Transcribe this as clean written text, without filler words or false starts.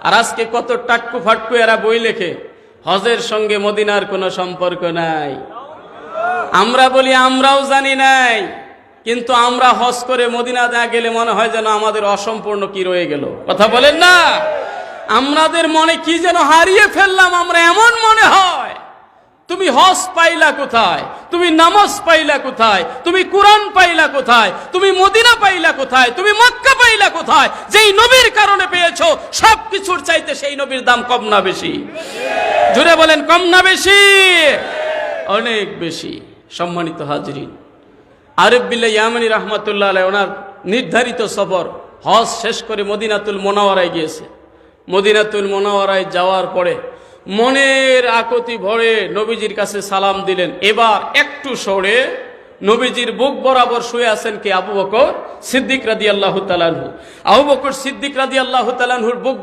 আর আজকে কত টাক্কু ফাটকু এরা বই লেখে, হজের সঙ্গে মদিনার কোনো সম্পর্ক নাই। আমরা বলি আমরাও জানি নাই, কিন্তু আমরা হজ করে মদিনা না গেলে মনে হয় যেন আমাদের অসম্পূর্ণ কি রয়ে গেল। কথা বলেন না? আমাদের মনে কি যেন হারিয়ে ফেললাম আমরা, এমন মনে হয়। তুমি হজ পাইলা কোথায়? তুমি নামাজ পাইলা কোথায়? তুমি কুরআন পাইলা কোথায়? তুমি মদিনা পাইলা কোথায়? তুমি মক্কা পাইলা কোথায়? যেই নবীর কারণে পেয়েছো, সবকিছুর চাইতে সেই নবীর দাম কম না বেশি? জোরে বলেন, কম না বেশি? অনেক বেশি। সম্মানিত হাজরিন, আরিফ বিল্লাহ ইয়ামানি রহমাতুল্লাহ আলাইহি ওনার নির্ধারিত সফর হজ শেষ করে মদিনাতুল মুনাওয়ারায় গিয়েছে। মদিনাতুল মুনাওয়ারায় যাওয়ার পরে মনের আকুতি ভরে নবীজির কাছে সালাম দিলেন। এবার একটু সরে নবীজির বুক বরাবর শুয়ে আছেন কে? আবু বকর সিদ্দিক রাদিয়াল্লাহু তাআলা আনহু। আবু বকর সিদ্দিক রাদিয়াল্লাহু তাআলা আনহুর বুক